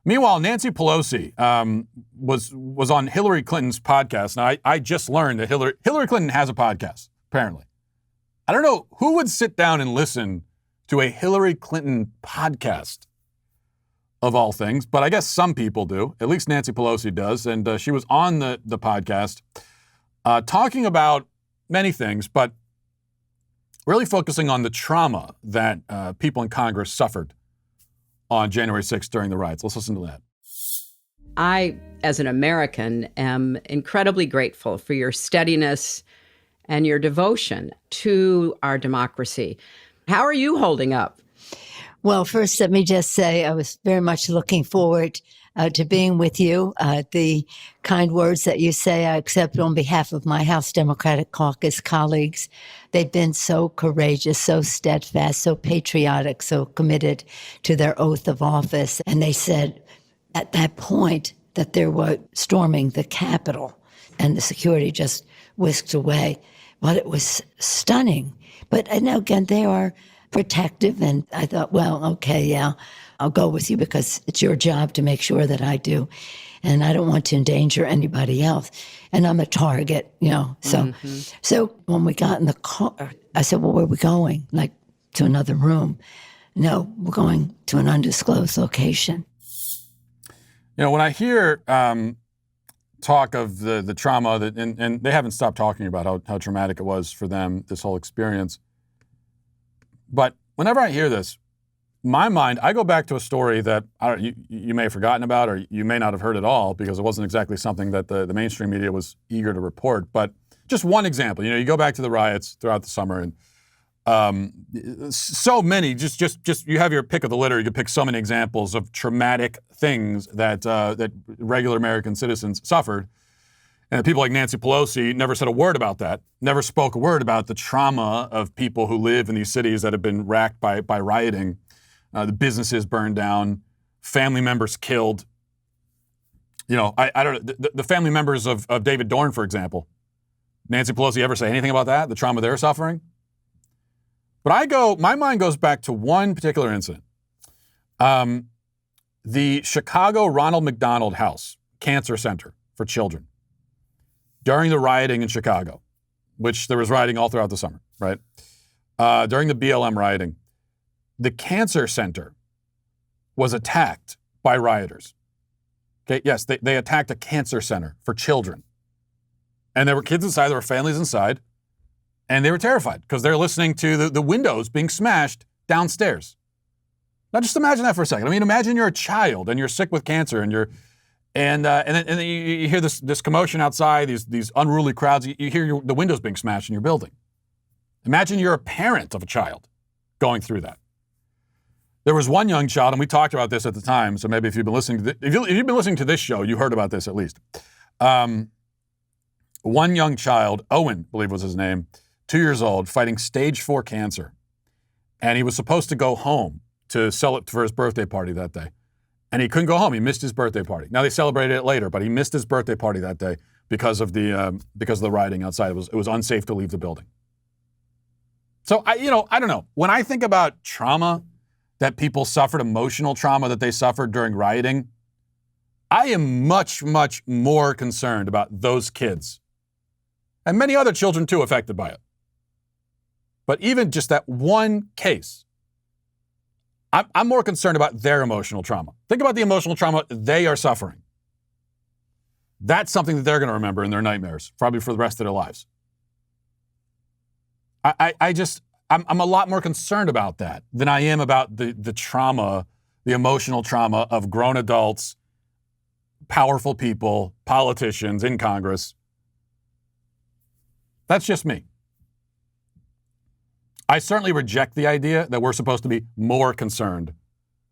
Meanwhile, Nancy Pelosi was on Hillary Clinton's podcast. Now, I just learned that Hillary Clinton has a podcast, apparently. I don't know who would sit down and listen to a Hillary Clinton podcast, of all things, but I guess some people do. At least Nancy Pelosi does. And she was on the podcast talking about many things, but really focusing on the trauma that people in Congress suffered on January 6th during the riots. Let's listen to that. I, as an American, am incredibly grateful for your steadiness and your devotion to our democracy. How are you holding up? Well, first, let me just say I was very much looking forward to being with you. The kind words that you say, I accept on behalf of my House Democratic Caucus colleagues. They've been so courageous, so steadfast, so patriotic, so committed to their oath of office. And they said at that point that they were storming the Capitol and the security just whisked away. Well, it was stunning. But now again, they are protective. And I thought, well, okay, yeah, I'll go with you because it's your job to make sure that I do. And I don't want to endanger anybody else. And I'm a target, So when we got in the car, I said, well, where are we going? Like to another room? No, we're going to an undisclosed location. When I hear talk of the trauma, that and they haven't stopped talking about how traumatic it was for them, this whole experience. But whenever I hear this, my mind, I go back to a story that you may have forgotten about, or you may not have heard at all, because it wasn't exactly something that the mainstream media was eager to report. But just one example, you go back to the riots throughout the summer, and so many, just you have your pick of the litter. You can pick so many examples of traumatic things that regular American citizens suffered. And people like Nancy Pelosi never said a word about that, never spoke a word about the trauma of people who live in these cities that have been racked by rioting. The businesses burned down, family members killed. I don't know, the family members of David Dorn, for example. Nancy Pelosi ever say anything about that, the trauma they're suffering? But my mind goes back to one particular incident. The Chicago Ronald McDonald House Cancer Center for Children. During the rioting in Chicago, which there was rioting all throughout the summer, right? During the BLM rioting, the cancer center was attacked by rioters. Okay, yes, they attacked a cancer center for children. And there were kids inside, there were families inside, and they were terrified because they're listening to the windows being smashed downstairs. Now just imagine that for a second. I mean, imagine you're a child and you're sick with cancer and then you hear this commotion outside, these unruly crowds. You hear the windows being smashed in your building. Imagine you're a parent of a child going through that. There was one young child, and we talked about this at the time. So maybe if you've been listening to if you've been listening to this show, you heard about this at least. One young child, Owen, I believe was his name, 2 years old, fighting stage 4 cancer, and he was supposed to go home to sell it for his birthday party that day. And he couldn't go home. He missed his birthday party. Now they celebrated it later, but he missed his birthday party that day because of the rioting outside. It was unsafe to leave the building. So I don't know. When I think about trauma that people suffered, emotional trauma that they suffered during rioting, I am much, much more concerned about those kids and many other children too affected by it. But even just that one case, I'm more concerned about their emotional trauma. Think about the emotional trauma they are suffering. That's something that they're going to remember in their nightmares, probably for the rest of their lives. I'm a lot more concerned about that than I am about the trauma, the emotional trauma of grown adults, powerful people, politicians in Congress. That's just me. I certainly reject the idea that we're supposed to be more concerned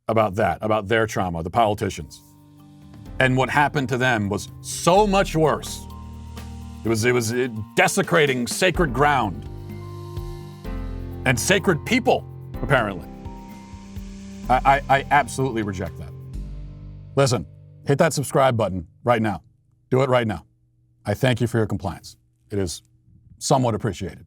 about that, about their trauma, the politicians. And what happened to them was so much worse. It was desecrating sacred ground and sacred people, apparently. I absolutely reject that. Listen, hit that subscribe button right now. Do it right now. I thank you for your compliance. It is somewhat appreciated.